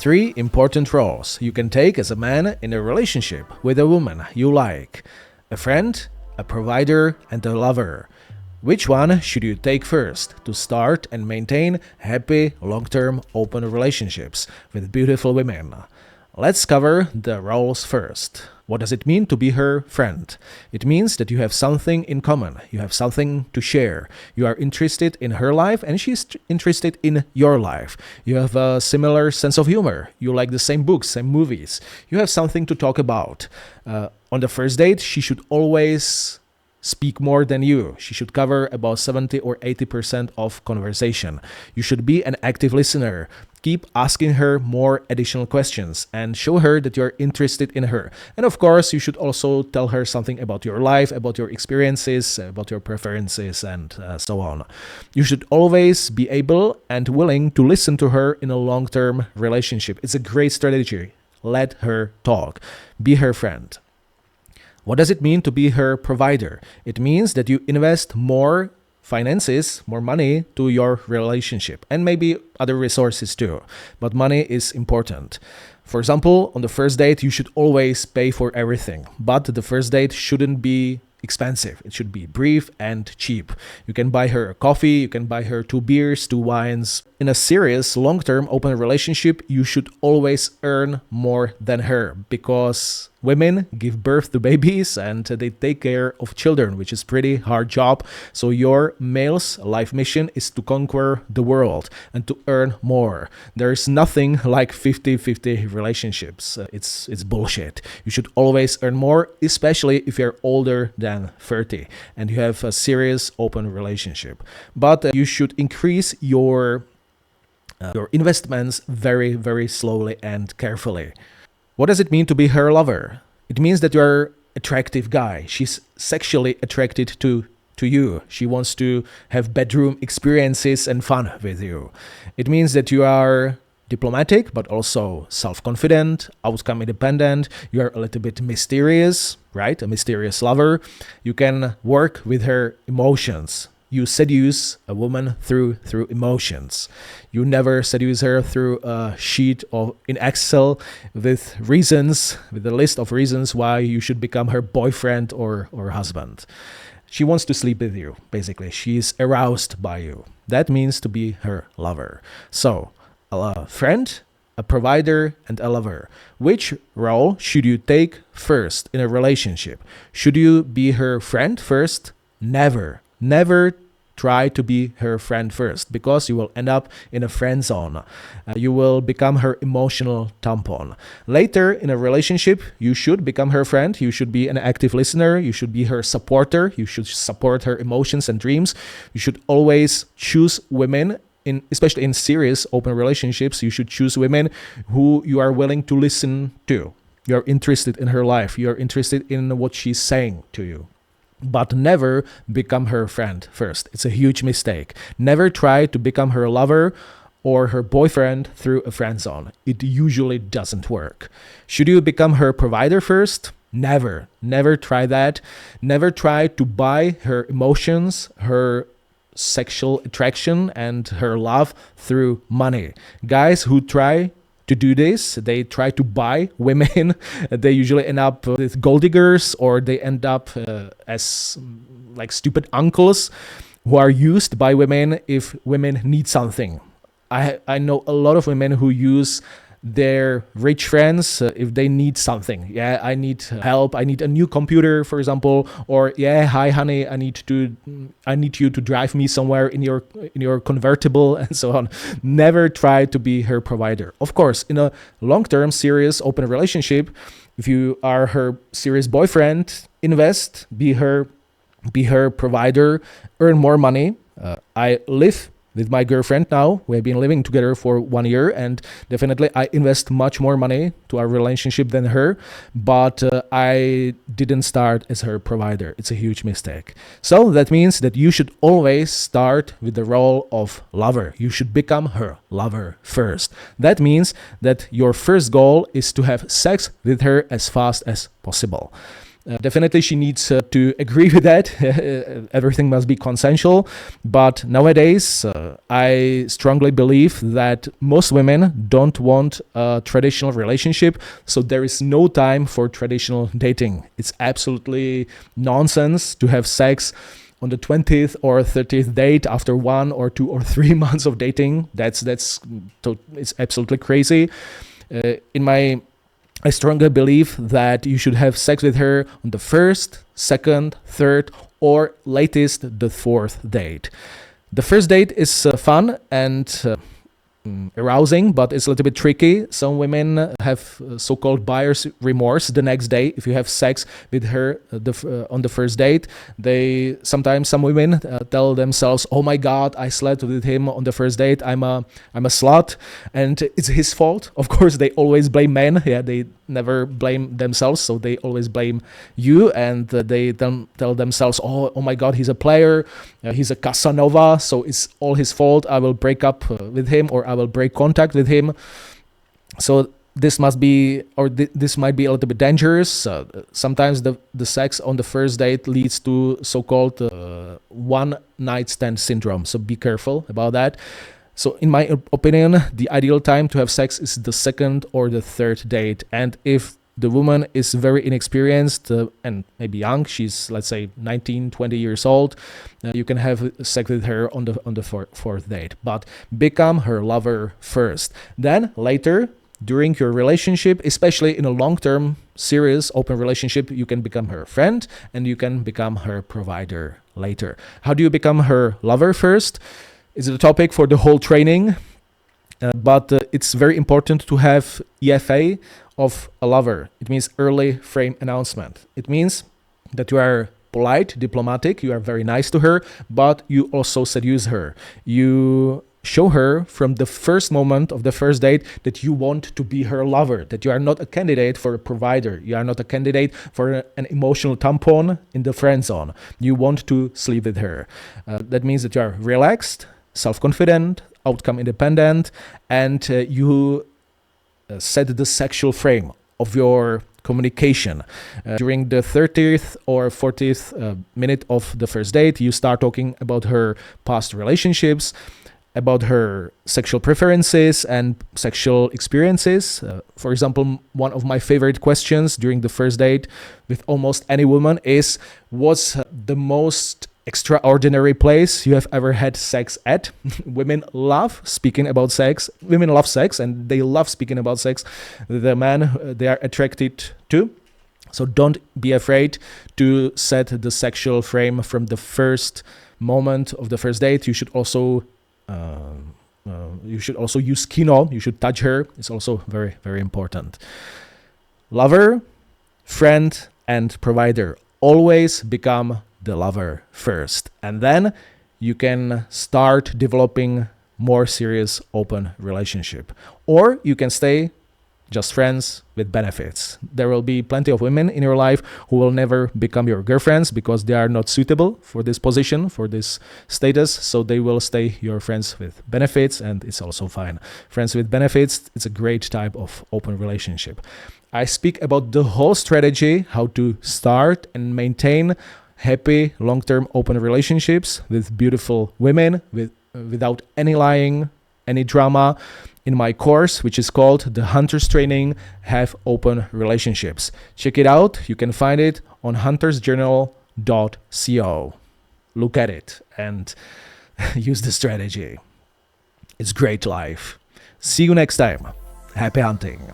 3 important roles you can take as a man in a relationship with a woman you like: a friend, a provider, and a lover. Which one should you take first to start and maintain happy, long-term, open relationships with beautiful women? Let's cover the roles first. What does it mean to be her friend? It means that you have something in common. You have something to share. You are interested in her life and she's interested in your life. You have a similar sense of humor. You like the same books, same movies. You have something to talk about. On the first date, she should always speak more than you. She should cover about 70 or 80% of conversation. You should be an active listener. Keep asking her more additional questions and show her that you're interested in her. And of course, you should also tell her something about your life, about your experiences, about your preferences, and so on. You should always be able and willing to listen to her in a long-term relationship. It's a great strategy. Let her talk. Be her friend. What does it mean to be her provider? It means that you invest more finances, more money to your relationship, and maybe other resources too. But money is important. For example, on the first date, you should always pay for everything. But the first date shouldn't be expensive. It should be brief and cheap. You can buy her a coffee, you can buy her 2 beers, 2 wines. In a serious, long-term, open relationship, you should always earn more than her, because women give birth to babies and they take care of children, which is pretty hard job. So your male's life mission is to conquer the world and to earn more. There is nothing like 50-50 relationships. It's bullshit. You should always earn more, especially if you're older than 30 and you have a serious open relationship. But you should increase your investments very, very slowly and carefully. What does it mean to be her lover? It means that you're an attractive guy. She's sexually attracted to you. She wants to have bedroom experiences and fun with you. It means that you are diplomatic, but also self-confident, outcome independent. You are a little bit mysterious, right? A mysterious lover. You can work with her emotions. You seduce a woman through emotions. You never seduce her through a sheet in Excel with a list of reasons why you should become her boyfriend or husband. She wants to sleep with you, basically. She's aroused by you. That means to be her lover. So, a friend, a provider, and a lover. Which role should you take first in a relationship? Should you be her friend first? Never try to be her friend first, because you will end up in a friend zone. You will become her emotional tampon. Later in a relationship, you should become her friend. You should be an active listener. You should be her supporter. You should support her emotions and dreams. You should always choose women, especially in serious open relationships, you should choose women who you are willing to listen to. You're interested in her life. You're interested in what she's saying to you. But never become her friend first. It's a huge mistake. Never try to become her lover or her boyfriend through a friend zone. It usually doesn't work. Should you become her provider first? Never try that. Never try to buy her emotions, her sexual attraction, and her love through money. Guys who try to do this, they try to buy women. They usually end up with gold diggers, or they end up as like stupid uncles who are used by women if women need something. I know a lot of women who use their rich friends if they need something. Yeah, I need help. I need a new computer, for example, or yeah, hi honey, I need you to drive me somewhere in your convertible, and so on. Never try to be her provider. Of course, in a long-term, serious, open relationship, if you are her serious boyfriend, invest, be her provider, earn more money. I live with my girlfriend now. We have been living together for 1 year, and definitely I invest much more money to our relationship than her, but I didn't start as her provider. It's a huge mistake. So that means that you should always start with the role of lover. You should become her lover first. That means that your first goal is to have sex with her as fast as possible. Definitely she needs to agree with that. Everything must be consensual. But nowadays, I strongly believe that most women don't want a traditional relationship. So there is no time for traditional dating. It's absolutely nonsense to have sex on the 20th or 30th date after 1 or 2 or 3 months of dating. It's absolutely crazy. I strongly believe that you should have sex with her on the first, second, third, or latest the fourth date. The first date is fun and arousing, but it's a little bit tricky. Some women have so-called buyer's remorse the next day if you have sex with her on the first date. Sometimes some women tell themselves, "Oh my God, I slept with him on the first date. I'm a slut, and it's his fault." Of course, they always blame men. Yeah, they never blame themselves, so they always blame you, and they tell themselves, "Oh my God, he's a player. He's a Casanova, so it's all his fault. I will break up with him, or I will break contact with him." So this must be, or this might be a little bit dangerous. Sometimes the sex on the first date leads to so-called one night stand syndrome. So be careful about that. So in my opinion, the ideal time to have sex is the second or the third date. And if the woman is very inexperienced and maybe young, she's, let's say, 19, 20 years old, you can have sex with her on the fourth date. But become her lover first. Then later, during your relationship, especially in a long-term, serious, open relationship, you can become her friend and you can become her provider later. How do you become her lover first? It's a topic for the whole training, but it's very important to have EFA of a lover. It means early frame announcement. It means that you are polite, diplomatic, you are very nice to her, but you also seduce her. You show her from the first moment of the first date that you want to be her lover, that you are not a candidate for a provider. You are not a candidate for an emotional tampon in the friend zone. You want to sleep with her. That means that you are relaxed, self-confident, outcome independent, and you set the sexual frame of your communication. During the 30th or 40th minute of the first date, you start talking about her past relationships, about her sexual preferences and sexual experiences. For example, one of my favorite questions during the first date with almost any woman is, what's the most extraordinary place you have ever had sex at? Women love speaking about sex. Women love sex and they love speaking about sex. The man they are attracted to. So don't be afraid to set the sexual frame from the first moment of the first date. You should also use kino. You should touch her. It's also very, very important. Lover, friend, and provider. Always become the lover first, and then you can start developing more serious open relationship, or you can stay just friends with benefits. There will be plenty of women in your life who will never become your girlfriends because they are not suitable for this position, for this status, so they will stay your friends with benefits, and it's also fine. Friends with benefits, it's a great type of open relationship. I speak about the whole strategy, how to start and maintain happy long-term open relationships with beautiful women without any lying, any drama, in my course, which is called The Hunter's Training Have Open Relationships. Check it out. You can find it on huntersjournal.co. Look at it and use the strategy. It's great life. See you next time. Happy hunting.